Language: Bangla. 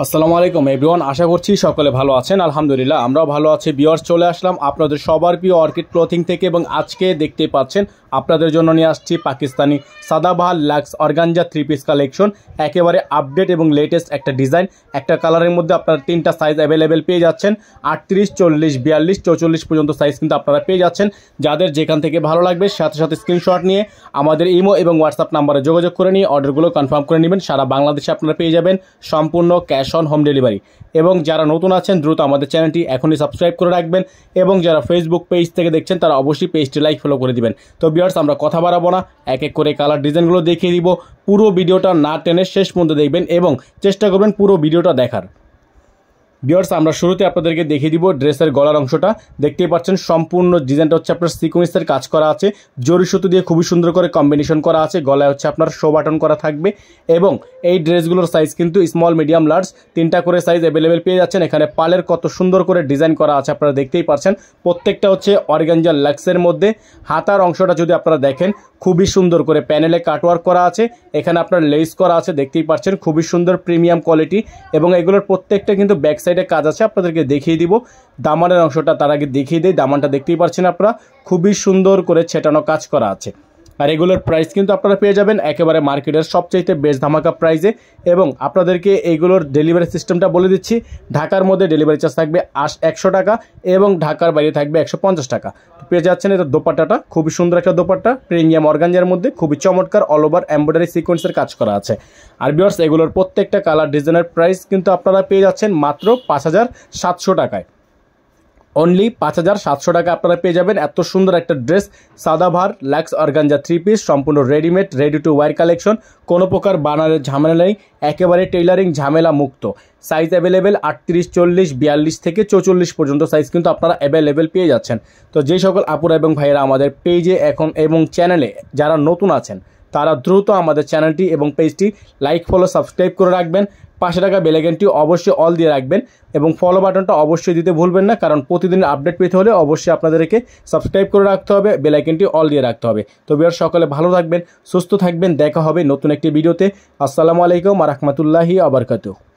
আসসালামু আলাইকুম এভরিওয়ান, আশা করছি সকলে ভালো আছেন। আলহামদুলিল্লাহ আমরাও ভালো আছি। ভিউয়ার্স, চলে আসলাম আপনাদের সবার প্রিয় অর্কিড ক্লথিং থেকে এবং আজকে দেখতেই পাচ্ছেন আপনাদের জন্য নিয়ে আসছি পাকিস্তানি সাদাবাহার লাক্স অর্গানজা 3 পিস কালেকশন। একেবারে আপডেট এবং লেটেস্ট একটা ডিজাইন, একটা কালারের মধ্যে আপনারা 3টা সাইজ অ্যাভেলেবেল পেয়ে যাচ্ছেন। 38, 40, 42, 44 পর্যন্ত সাইজ কিন্তু আপনারা পেয়ে যাচ্ছেন। যাদের যেখান থেকে ভালো লাগবে সাথে সাথে স্ক্রিনশট নিয়ে আমাদের ইমো এবং হোয়াটসঅ্যাপ নাম্বারে যোগাযোগ করে নিয়ে অর্ডারগুলো কনফার্ম করে নেবেন। সারা বাংলাদেশে আপনারা পেয়ে যাবেন সম্পূর্ণ ক্যাশ অন হোম ডেলিভারি। এবং যারা নতুন আছেন দ্রুত আমাদের চ্যানেলটি এখনই সাবস্ক্রাইব করে রাখবেন এবং যারা ফেসবুক পেজ থেকে দেখছেন তারা অবশ্যই পেজটি লাইক ফলো করে দিবেন। তো ভিউয়ার্স, আমরা কথা বাড়াবো না, এক এক করে কালার ডিজাইনগুলো দেখিয়ে দিব। পুরো ভিডিওটা না টেনে শেষ পর্যন্ত দেখবেন এবং চেষ্টা করবেন পুরো ভিডিওটা দেখার। ভিউয়ার্স, আমরা শুরুতে আপনাদেরকে দেখিয়ে দিব ড্রেসের গলার অংশটা। দেখতেই পাচ্ছেন সম্পূর্ণ ডিজাইনটা হচ্ছে আপনার সিকোয়েন্সের কাজ করা আছে, জরি সুতো দিয়ে খুবই সুন্দর করে কম্বিনেশন করা আছে। গলায় হচ্ছে আপনার শো বাটন করা থাকবে এবং এই ড্রেসগুলোর সাইজ কিন্তু স্মল, মিডিয়াম, লার্জ 3টা করে সাইজ অ্যাভেলেবেল পেয়ে যাচ্ছেন। এখানে পালের কত সুন্দর করে ডিজাইন করা আছে আপনারা দেখতেই পাচ্ছেন। প্রত্যেকটা হচ্ছে অর্গানজা লাক্সের মধ্যে। হাতার অংশটা যদি আপনারা দেখেন খুবই সুন্দর করে প্যানেলে কাটওয়ার্ক করা আছে, এখানে আপনার লেস করা আছে দেখতেই পাচ্ছেন, খুবই সুন্দর প্রিমিয়াম কোয়ালিটি। এবং এগুলোর প্রত্যেকটা কিন্তু ব্যাক সাইডে কাজ আছে, আপনাদেরকে দেখিয়ে দিব। দামানের অংশটা তার আগে দেখিয়ে দিই। দামানটা দেখতেই পাচ্ছেন আপনারা, খুবই সুন্দর করে ছেটানো কাজ করা আছে। আর এগুলোর প্রাইস কিন্তু আপনারা পেয়ে যাবেন একেবারে মার্কেটের সবচাইতে বেস্ট ধামাকা প্রাইসে। এবং আপনাদেরকে এইগুলোর ডেলিভারি সিস্টেমটা বলে দিচ্ছি। ঢাকার মধ্যে ডেলিভারি চার্জ থাকবে 100 টাকা এবং ঢাকার বাইরে থাকবে 150 টাকা। পেয়ে যাচ্ছেন এটা দোপাট্টাটা, খুবই সুন্দর একটা দোপাট্টা, প্রিমিয়াম অর্গানজার মধ্যে, খুবই চমৎকার, অল ওভার এমব্রয়ডারি সিকোয়েন্সের কাজ করা আছে। আর ভিউয়ার্স, এগুলোর প্রত্যেকটা কালার ডিজাইনের প্রাইস কিন্তু আপনারা পেয়ে যাচ্ছেন মাত্র 5700 টাকায়। অনলি 5700 টাকা আপনারা পেয়ে যাবেন এত সুন্দর একটা dress. Sadabahar lux organza 3 piece, সম্পূর্ণ readymade, ready to wire collection. কোনো প্রকার বানানোর ঝামেলা নেই, একেবারে টেইলারিং ঝামেলা মুক্ত। সাইজ অ্যাভেলেবেল 38, 40, 42 থেকে 44 পর্যন্ত সাইজ কিন্তু আপনারা অ্যাভেলেবেল পেয়ে যাচ্ছেন। তো যে সকল আপুরা এবং ভাইয়েরা আমাদের পেজে এখন এবং চ্যানেলে যারা নতুন আছেন তারা দ্রুত আমাদের চ্যানেলটি এবং পেজটি লাইক, ফলো, সাবস্ক্রাইব করে রাখবেন। পাশে টাকা বেল আইকনটি অবশ্যই অল দিয়ে রাখবেন এবং ফলো বাটনটা অবশ্যই দিতে ভুলবেন না, কারণ প্রতিদিন আপডেট পেতে হলে অবশ্যই আপনাদেরকে সাবস্ক্রাইব করে রাখতে হবে, বেল আইকনটি অল দিয়ে রাখতে হবে। তো ভিউয়ার্স, সকলে ভালো থাকবেন, সুস্থ থাকবেন, দেখা হবে নতুন একটি ভিডিওতে। আসসালামু আলাইকুম ওয়া রাহমাতুল্লাহি ওয়া বারাকাতুহু।